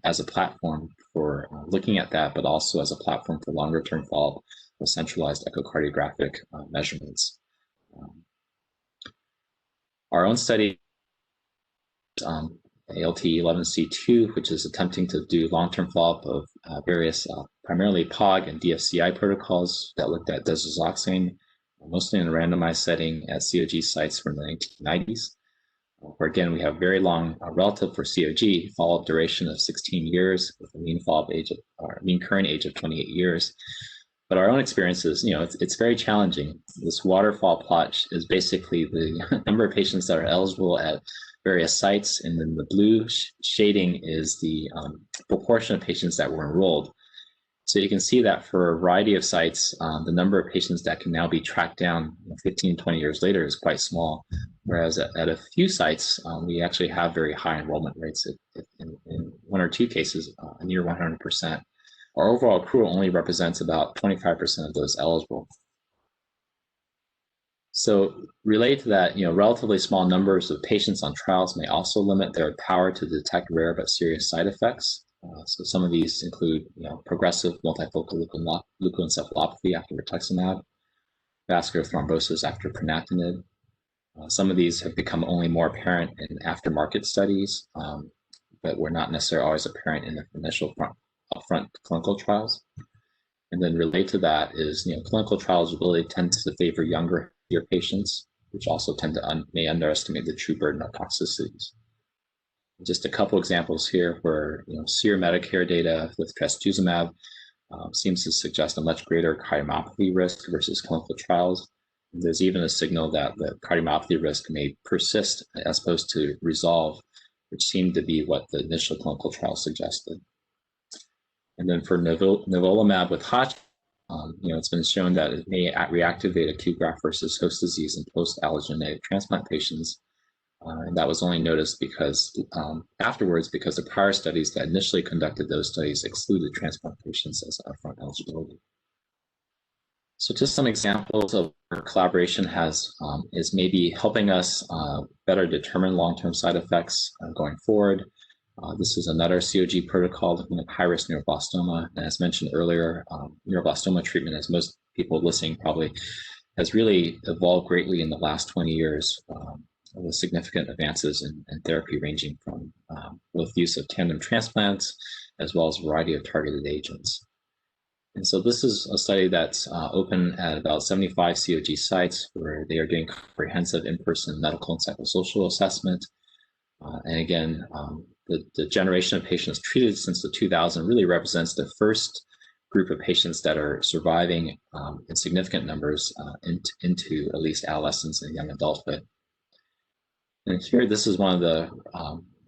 as a platform for looking at that, but also as a platform for longer term follow-up with centralized echocardiographic measurements. Our own study, ALT11C2, which is attempting to do long-term follow-up of various primarily POG and DFCI protocols that looked at desoxyzane, mostly in a randomized setting at COG sites from the 1990s. Where again, we have very long relative for COG follow-up duration of 16 years with a mean follow-up age of, mean current age of 28 years. But our own experience is, it's very challenging. This waterfall plot is basically the number of patients that are eligible at various sites, and then the blue shading is the proportion of patients that were enrolled. So you can see that for a variety of sites, the number of patients that can now be tracked down 15, 20 years later is quite small. Whereas at a few sites, we actually have very high enrollment rates. In one or two cases, near 100%. Our overall accrual only represents about 25% of those eligible. So related to that, relatively small numbers of patients on trials may also limit their power to detect rare but serious side effects. So some of these include, progressive multifocal leukoencephalopathy after rituximab, vascular thrombosis after ponatinib. Some of these have become only more apparent in aftermarket studies, but were not necessarily always apparent in the initial upfront clinical trials. And then related to that is, clinical trials really tend to favor younger patients, which also tend to may underestimate the true burden of toxicities. Just a couple examples here where SEER Medicare data with trastuzumab seems to suggest a much greater cardiomyopathy risk versus clinical trials. There's even a signal that the cardiomyopathy risk may persist as opposed to resolve, which seemed to be what the initial clinical trial suggested. And then for nivolumab with Hodgkin, it's been shown that it may reactivate acute graft versus host disease in post-allogeneic transplant patients. And that was only noticed because afterwards, because the prior studies that initially conducted those studies excluded transplant patients as upfront eligibility. So just some examples of where collaboration is maybe helping us better determine long-term side effects going forward. This is another COG protocol looking at high-risk neuroblastoma. And as mentioned earlier, neuroblastoma treatment, as most people listening probably, has really evolved greatly in the last 20 years with significant advances in therapy ranging from both use of tandem transplants as well as a variety of targeted agents. And so this is a study that's open at about 75 COG sites where they are doing comprehensive in-person medical and psychosocial assessment. And again, the generation of patients treated since the 2000 really represents the first group of patients that are surviving in significant numbers into at least adolescence and young adulthood. And here, this is one of the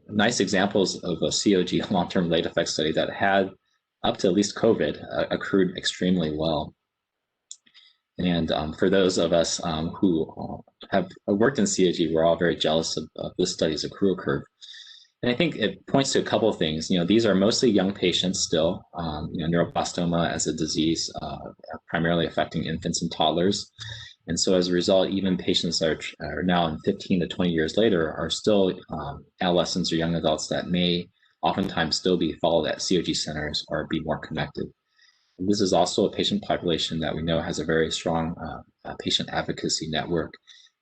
nice examples of a COG long-term late effect study that had, up to at least COVID, accrued extremely well. And for those of us who have worked in COG, we're all very jealous of this study's accrual curve. And I think it points to a couple of things. These are mostly young patients still, neuroblastoma as a disease primarily affecting infants and toddlers. And so as a result, even patients that are now in 15 to 20 years later are still adolescents or young adults that may oftentimes still be followed at COG centers or be more connected. And this is also a patient population that we know has a very strong patient advocacy network.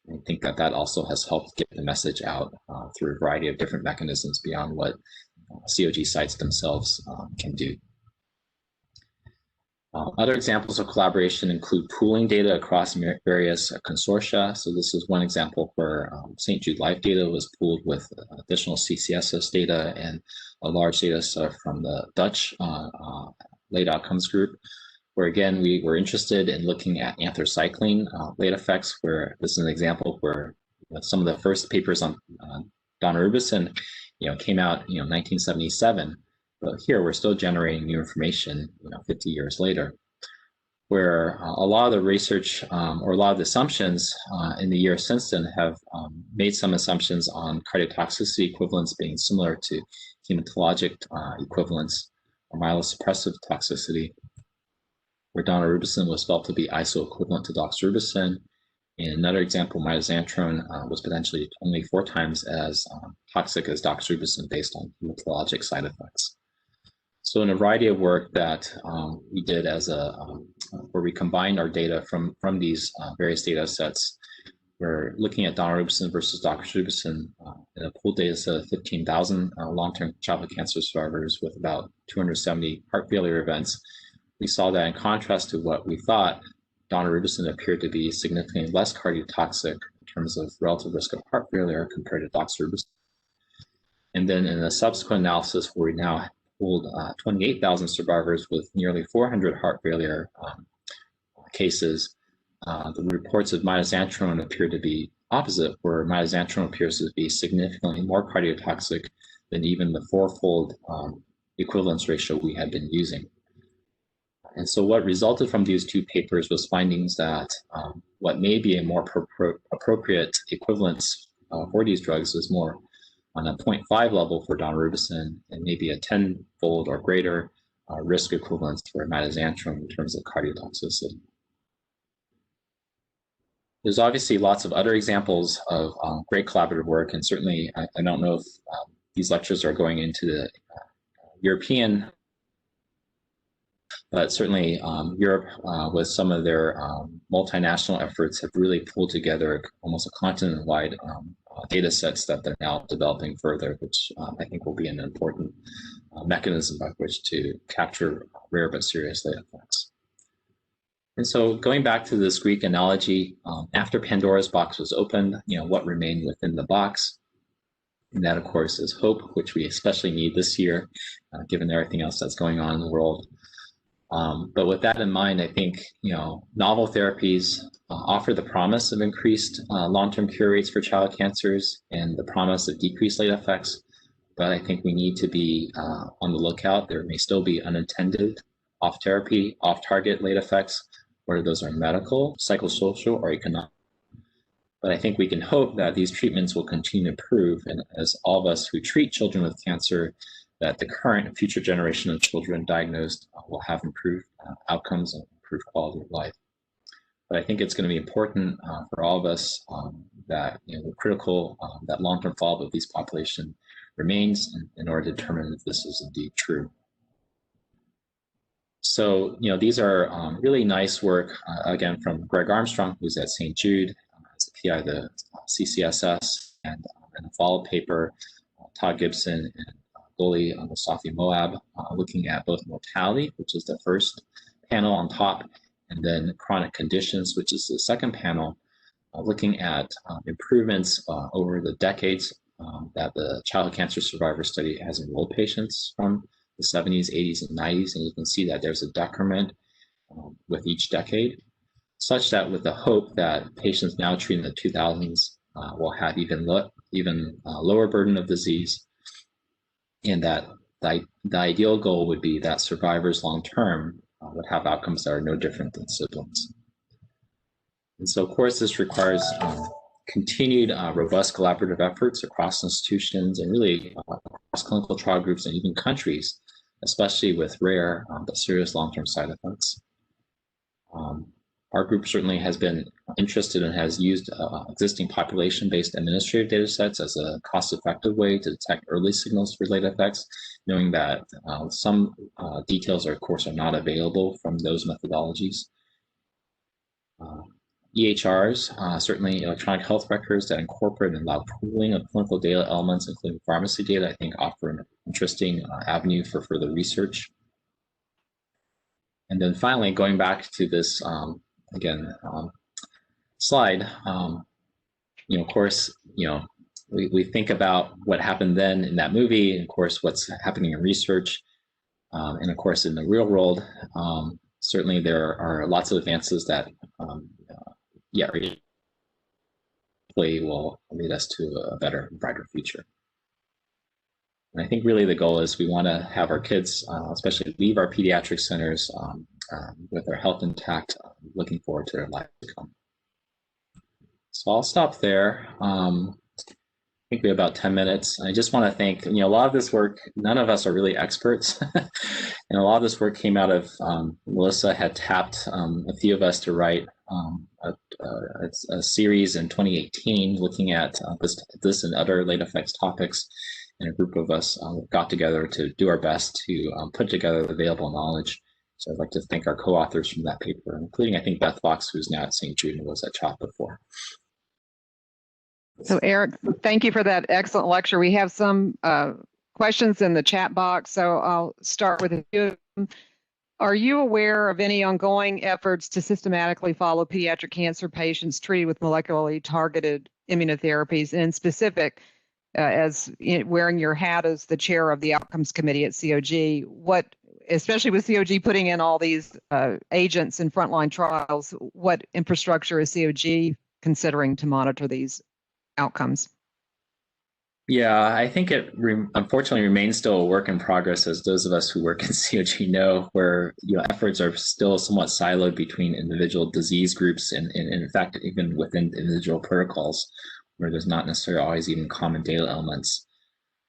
And I think that also has helped get the message out through a variety of different mechanisms beyond what COG sites themselves can do. Other examples of collaboration include pooling data across various consortia. So this is one example where St. Jude Life data was pooled with additional CCSS data and a large data set from the Dutch late outcomes group, where again, we were interested in looking at anthracycline late effects, where this is an example where some of the first papers on daunorubicin came out 1977. But here we're still generating new information 50 years later, where a lot of the research or a lot of the assumptions in the years since then have made some assumptions on cardiotoxicity equivalents being similar to hematologic equivalents or myelosuppressive toxicity, where daunorubicin was felt to be isoequivalent to doxorubicin. In another example, mitoxantrone was potentially only 4 times as toxic as doxorubicin based on hematologic side effects. So in a variety of work that we did where we combined our data from these various data sets, we're looking at daunorubicin versus doxorubicin in a pooled data set of 15,000 long-term childhood cancer survivors with about 270 heart failure events. We saw that in contrast to what we thought, daunorubicin appeared to be significantly less cardiotoxic in terms of relative risk of heart failure compared to doxorubicin. And then in a subsequent analysis where we now pooled 28,000 survivors with nearly 400 heart failure cases, the reports of mitoxantrone appear to be opposite, where mitoxantrone appears to be significantly more cardiotoxic than even the fourfold equivalence ratio we had been using. And so what resulted from these two papers was findings that what may be a more appropriate equivalence for these drugs is more on a 0.5 level for daunorubicin and maybe a 10-fold or greater risk equivalence for mitoxantrone in terms of cardiotoxicity. There's obviously lots of other examples of great collaborative work, and certainly I don't know if these lectures are going into the European, but certainly Europe with some of their multinational efforts have really pulled together almost a continent-wide data sets that they're now developing further, which I think will be an important mechanism by which to capture rare but serious late effects. And so going back to this Greek analogy, after Pandora's box was opened, what remained within the box? And that, of course, is hope, which we especially need this year, given everything else that's going on in the world. But with that in mind, I think, novel therapies offer the promise of increased long-term cure rates for child cancers and the promise of decreased late effects. But I think we need to be on the lookout. There may still be unintended off-therapy, off-target late effects, whether those are medical, psychosocial, or economic. But I think we can hope that these treatments will continue to improve, and as all of us who treat children with cancer, that the current and future generation of children diagnosed will have improved outcomes and improved quality of life. But I think it's going to be important for all of us that critical that long-term follow-up of these population remains in order to determine if this is indeed true. So these are really nice work again from Greg Armstrong, who's at St. Jude as a PI of the CCSS, and a follow-up paper, Todd Gibson and Goli Mustafi Moab, looking at both mortality, which is the first panel on top, and then chronic conditions, which is the second panel, looking at improvements over the decades that the Childhood Cancer Survivor Study has enrolled patients from the 70s, 80s, and 90s, and you can see that there's a decrement with each decade, such that with the hope that patients now treated in the 2000s will have even lower burden of disease, and that the ideal goal would be that survivors long-term would have outcomes that are no different than siblings. And so, of course, this requires continued robust collaborative efforts across institutions and really across clinical trial groups and even countries, especially with rare but serious long-term side effects. Our group certainly has been interested and has used existing population-based administrative data sets as a cost-effective way to detect early signals for late effects, knowing that some details, of course, are not available from those methodologies. EHRs, certainly electronic health records that incorporate and allow pooling of clinical data elements, including pharmacy data, I think offer an interesting avenue for further research. And then finally, going back to this, slide, of course, we think about what happened then in that movie, and of course, what's happening in research, and of course, in the real world. Certainly, there are lots of advances that will lead us to a better, brighter future. And I think really the goal is we want to have our kids, especially leave our pediatric centers with their health intact, looking forward to their life to come. So I'll stop there. I think we have about 10 minutes. I just want to thank, a lot of this work, none of us are really experts. And a lot of this work came out of, Melissa had tapped a few of us to write a series in 2018 looking at this and other late effects topics. And a group of us got together to do our best to put together the available knowledge. So I'd like to thank our co-authors from that paper, including, I think, Beth Fox, who's now at St. Jude and was at CHOP before. So Eric, thank you for that excellent lecture. We have some questions in the chat box, so I'll start with a few of them. Are you aware of any ongoing efforts to systematically follow pediatric cancer patients treated with molecularly targeted immunotherapies? And in specific, as wearing your hat as the chair of the outcomes committee at COG, what especially with COG putting in all these agents in frontline trials, what infrastructure is COG considering to monitor these outcomes? Yeah, I think it unfortunately remains still a work in progress, as those of us who work in COG know, where efforts are still somewhat siloed between individual disease groups and in fact even within individual protocols, where there's not necessarily always even common data elements.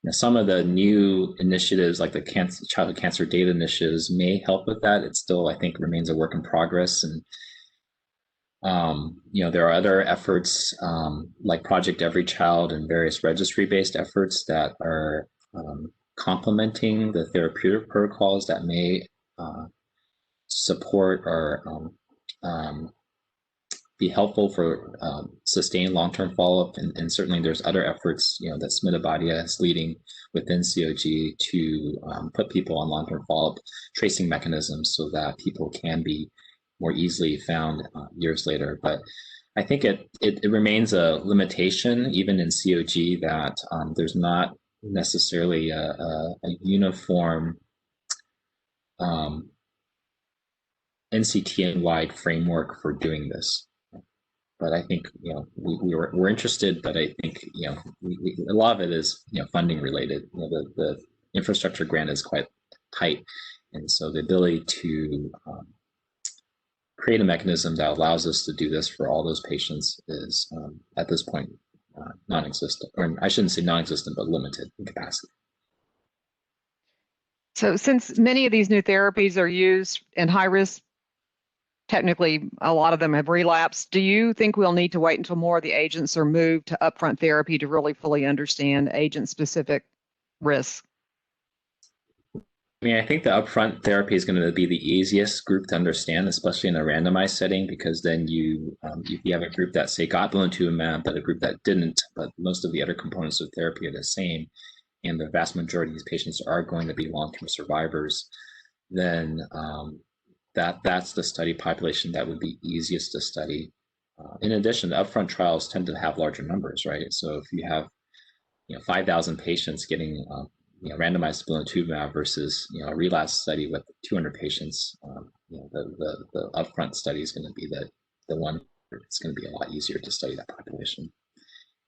Now, some of the new initiatives, like the childhood cancer data initiatives, may help with that. It still, I think, remains a work in progress, and there are other efforts like Project Every Child and various registry-based efforts that are complementing the therapeutic protocols that may support or be helpful for sustained long-term follow-up. And certainly there's other efforts, that Smita Bhatia is leading within COG to put people on long-term follow-up tracing mechanisms so that people can be more easily found years later. But I think it remains a limitation even in COG that there's not necessarily a uniform NCTN-wide framework for doing this. But I think we're interested, but I think a lot of it is funding related. The infrastructure grant is quite tight, and so the ability to create a mechanism that allows us to do this for all those patients is at this point non-existent, or I shouldn't say non-existent, but limited in capacity. So since many of these new therapies are used in high risk, technically a lot of them have relapsed, do you think we'll need to wait until more of the agents are moved to upfront therapy to really fully understand agent-specific risks? I mean, I think the upfront therapy is going to be the easiest group to understand, especially in a randomized setting, because then you have a group that, say, got blinatumomab, but a group that didn't, but most of the other components of therapy are the same, and the vast majority of these patients are going to be long-term survivors, then that's the study population that would be easiest to study. In addition, the upfront trials tend to have larger numbers, right? So if you have 5,000 patients getting randomized blinatumomab versus a relapse study with 200 patients, the upfront study is going to be the one where it's going to be a lot easier to study that population.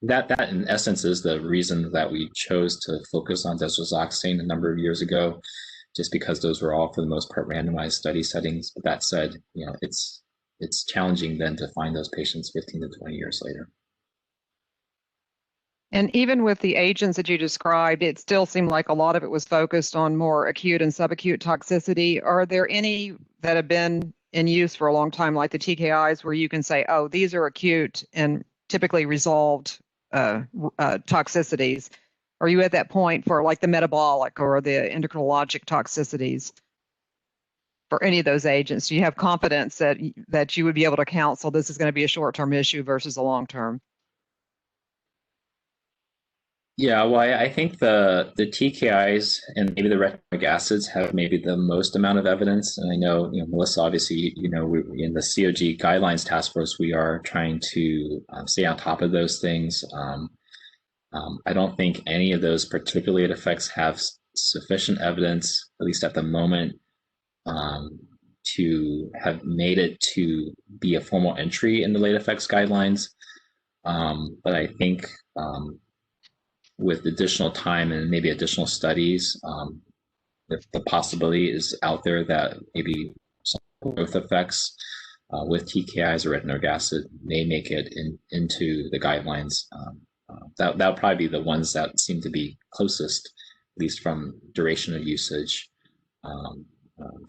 That in essence is the reason that we chose to focus on desloxaine a number of years ago, just because those were all for the most part randomized study settings. But that said, it's challenging then to find those patients 15 to 20 years later. And even with the agents that you described, it still seemed like a lot of it was focused on more acute and subacute toxicity. Are there any that have been in use for a long time, like the TKIs, where you can say, oh, these are acute and typically resolved toxicities? Are you at that point for like the metabolic or the endocrinologic toxicities for any of those agents? Do you have confidence that you would be able to counsel this is going to be a short-term issue versus a long-term? Yeah, well, I think the TKIs and maybe the retinoic acids have maybe the most amount of evidence. And I know, Melissa, obviously, we in the COG guidelines task force, we are trying to stay on top of those things. I don't think any of those particular late effects have sufficient evidence, at least at the moment, to have made it to be a formal entry in the late effects guidelines. But I think with additional time and maybe additional studies, the possibility is out there that maybe some growth effects with TKIs or retinoic acid may make it into the guidelines. That'll probably be the ones that seem to be closest, at least from duration of usage,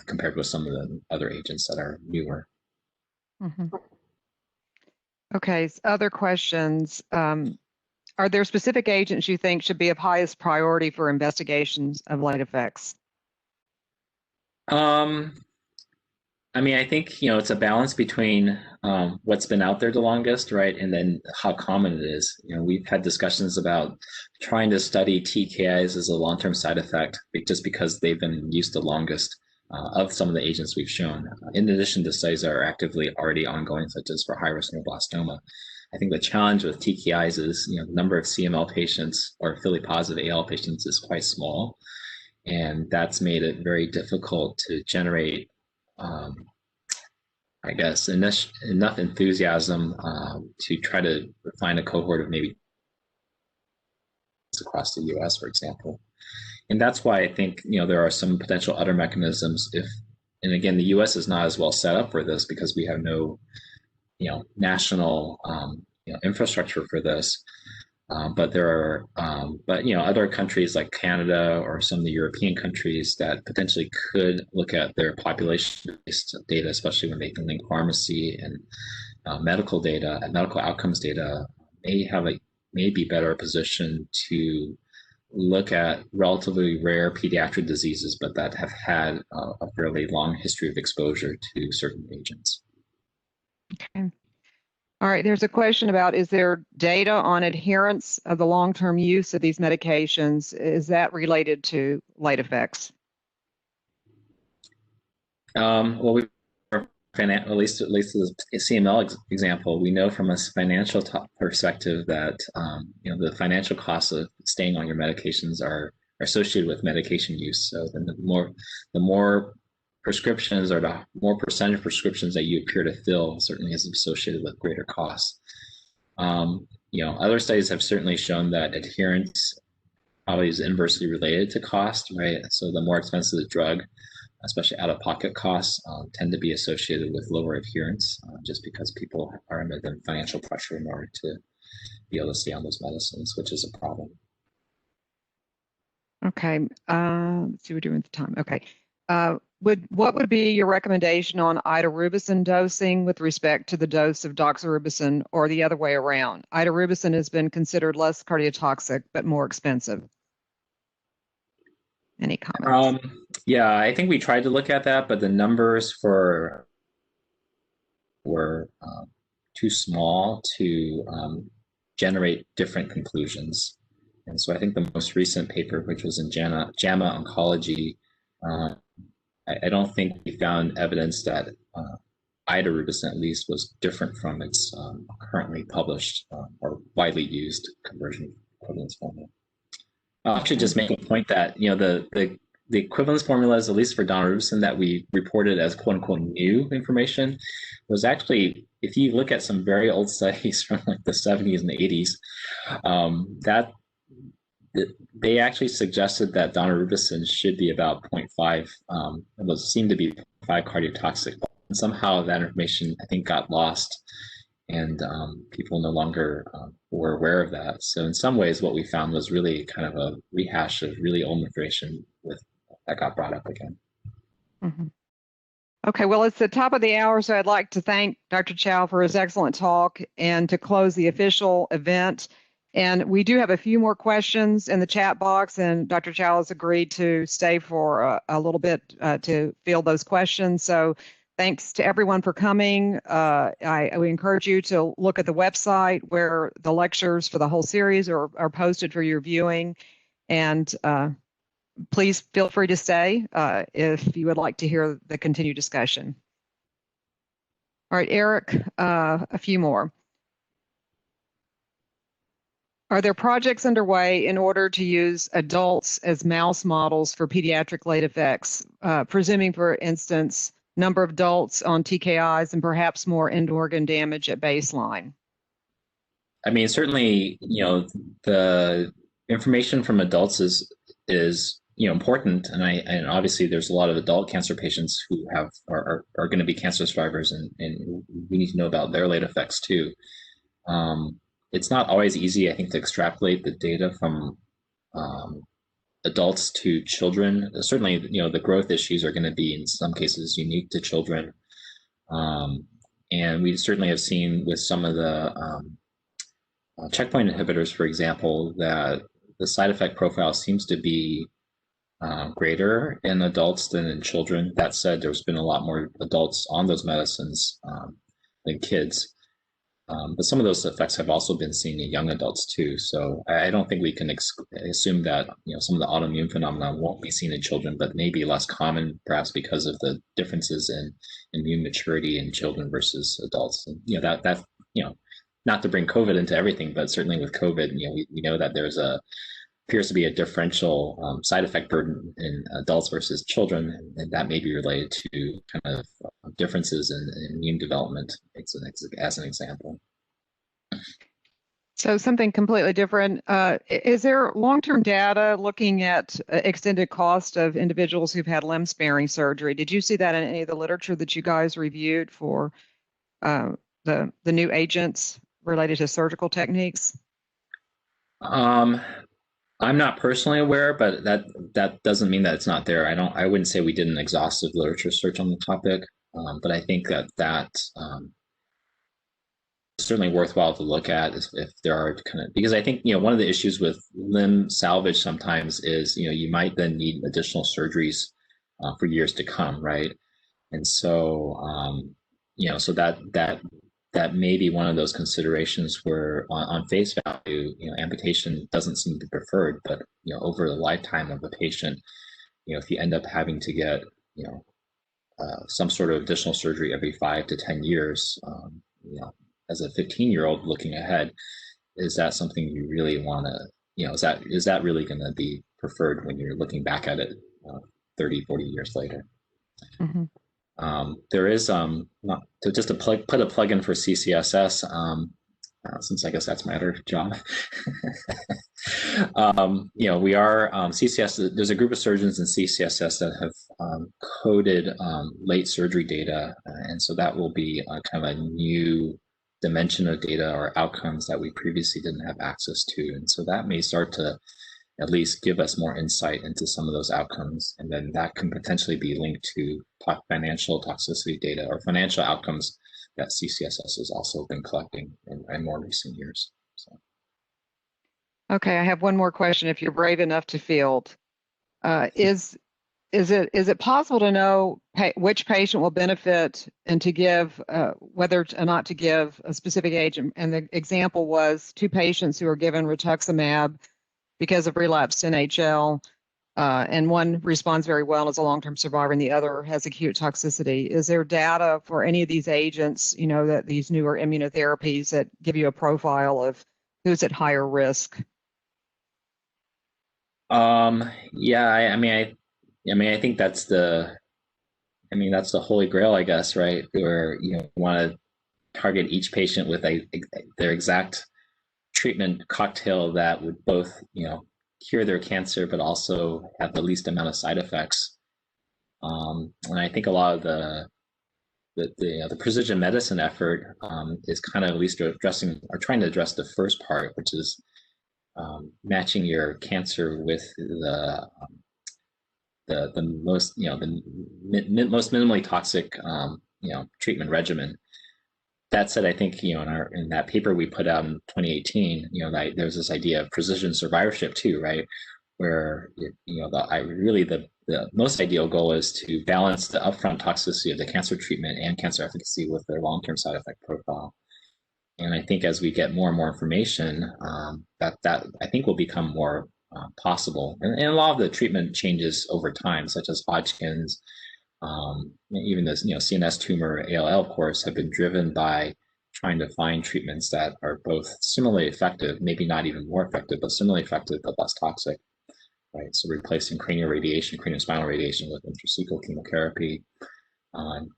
compared with some of the other agents that are newer. Mm-hmm. Okay, so other questions. Are there specific agents you think should be of highest priority for investigations of late effects? I mean, I think, it's a balance between what's been out there the longest, right? And then how common it is. We've had discussions about trying to study TKIs as a long-term side effect just because they've been used the longest of some of the agents we've shown. In addition to studies that are actively already ongoing, such as for high-risk neuroblastoma. I think the challenge with TKIs is, the number of CML patients or affiliate positive AL patients is quite small. and that's made it very difficult to generate, I guess, enough enthusiasm to try to find a cohort of maybe across the U.S., for example. And that's why I think there are some potential other mechanisms if, and again, the U.S. is not as well set up for this because we have no national infrastructure for this. But there are, other countries like Canada or some of the European countries that potentially could look at their population-based data, especially when they can link pharmacy and medical data and medical outcomes data, may be better positioned to look at relatively rare pediatric diseases, but that have had a fairly long history of exposure to certain agents. Okay. All right, there's a question about, is there data on adherence of the long-term use of these medications? Is that related to late effects? Well, at least the CML example, we know from a financial perspective that the financial costs of staying on your medications are associated with medication use. So then the more prescriptions or the more percentage of prescriptions that you appear to fill certainly is associated with greater costs. Other studies have certainly shown that adherence probably is inversely related to cost, right? So the more expensive the drug, especially out-of-pocket costs, tend to be associated with lower adherence, just because people are under the financial pressure in order to be able to stay on those medicines, which is a problem. Okay, let's see, we're doing the time. Okay, what would be your recommendation on idarubicin dosing with respect to the dose of doxorubicin, or the other way around? Idarubicin has been considered less cardiotoxic but more expensive. Any comments? Yeah, I think we tried to look at that, but the numbers were too small to generate different conclusions. And so I think the most recent paper, which was in JAMA Oncology, I don't think we found evidence that idarubicin at least was different from its currently published or widely used conversion equivalence formula. I should just make a point that the equivalence formulas, at least for daunorubicin, that we reported as "quote unquote" new information, was actually, if you look at some very old studies from like the 70s and the 80s, that they actually suggested that daunorubicin should be about 0.5. It was seemed to be 0.5 cardiotoxic, and somehow that information I think got lost, and people no longer were aware of that. So in some ways, what we found was really kind of a rehash of really old information that got brought up again. Mm-hmm. Okay, well, it's the top of the hour, so I'd like to thank Dr. Chow for his excellent talk and to close the official event. And we do have a few more questions in the chat box, and Dr. Chow has agreed to stay for a little bit to field those questions. So thanks to everyone for coming. I encourage you to look at the website where the lectures for the whole series are posted for your viewing. And please feel free to stay if you would like to hear the continued discussion. All right, Eric, a few more. Are there projects underway in order to use adults as mouse models for pediatric late effects, presuming, for instance, number of adults on TKIs and perhaps more end organ damage at baseline? I mean, certainly, the information from adults is important, and obviously there's a lot of adult cancer patients who are going to be cancer survivors, and we need to know about their late effects too. It's not always easy, I think, to extrapolate the data from adults to children. Certainly, the growth issues are going to be in some cases unique to children, and we certainly have seen with some of the checkpoint inhibitors, for example, that the side effect profile seems to be greater in adults than in children. That said, there's been a lot more adults on those medicines than kids. But some of those effects have also been seen in young adults too. So I don't think we can assume that some of the autoimmune phenomena won't be seen in children, but may be less common, perhaps because of the differences in immune maturity in children versus adults. And that not to bring COVID into everything, but certainly with COVID, we know that there's a appears to be a differential side effect burden in adults versus children, and that may be related to kind of differences in immune development, as an example. So something completely different. Is there long-term data looking at extended cost of individuals who've had limb sparing surgery? Did you see that in any of the literature that you guys reviewed for the new agents related to surgical techniques? I'm not personally aware, but that doesn't mean that it's not there. I wouldn't say we did an exhaustive literature search on the topic, but I think that certainly worthwhile to look at if there are kind of, because I think, one of the issues with limb salvage sometimes is, you might then need additional surgeries for years to come, right? And so, so that may be one of those considerations where on face value, amputation doesn't seem to be preferred, but, over the lifetime of a patient, if you end up having to get, some sort of additional surgery every 5 to 10 years, as a 15-year-old looking ahead, is that something you really want to, is that really going to be preferred when you're looking back at it 30, 40 years later? Mm-hmm. There is not to put a plug in for CCSS, since I guess that's my other job. We are CCS. There's a group of surgeons in CCSS that have coded late surgery data, and so that will be kind of a new dimension of data or outcomes that we previously didn't have access to, and so that may start to at least give us more insight into some of those outcomes. And then that can potentially be linked to financial toxicity data or financial outcomes that CCSS has also been collecting in more recent years. So. Okay, I have one more question. If you're brave enough to field, is it possible to know which patient will benefit and to give whether or not to give a specific agent? And the example was 2 patients who were given rituximab because of relapsed NHL, and one responds very well as a long-term survivor, and the other has acute toxicity. Is there data for any of these agents, that these newer immunotherapies that give you a profile of who's at higher risk? Yeah, I think that's the holy grail, I guess, right? Where you want to target each patient with their exact treatment cocktail that would both, cure their cancer, but also have the least amount of side effects. And I think a lot of the precision medicine effort is kind of at least addressing or trying to address the first part, which is matching your cancer with the most most minimally toxic treatment regimen. That said, I think in that paper we put out in 2018, that there's this idea of precision survivorship too, right? Where the most ideal goal is to balance the upfront toxicity of the cancer treatment and cancer efficacy with their long-term side effect profile. And I think as we get more and more information, that I think will become more possible. And a lot of the treatment changes over time, such as Hodgkin's. Even this, CNS tumor, ALL, of course, have been driven by trying to find treatments that are both similarly effective, maybe not even more effective, but similarly effective but less toxic, right? So replacing cranial radiation, cranial-spinal radiation with intrathecal chemotherapy,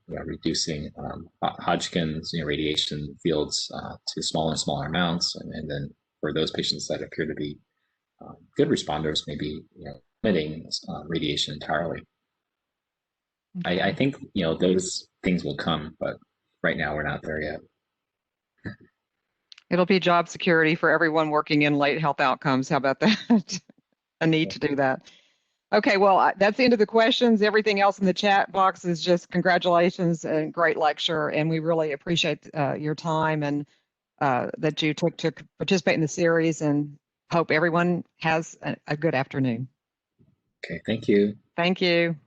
reducing Hodgkin's radiation fields to smaller and smaller amounts, and then for those patients that appear to be good responders, maybe limiting radiation entirely. I think those things will come, but right now we're not there yet. It'll be job security for everyone working in late health outcomes. How about that? A need to do that. Okay, well, that's the end of the questions. Everything else in the chat box is just congratulations and great lecture, and we really appreciate your time and that you took to participate in the series, and hope everyone has a good afternoon. Okay, thank you. Thank you.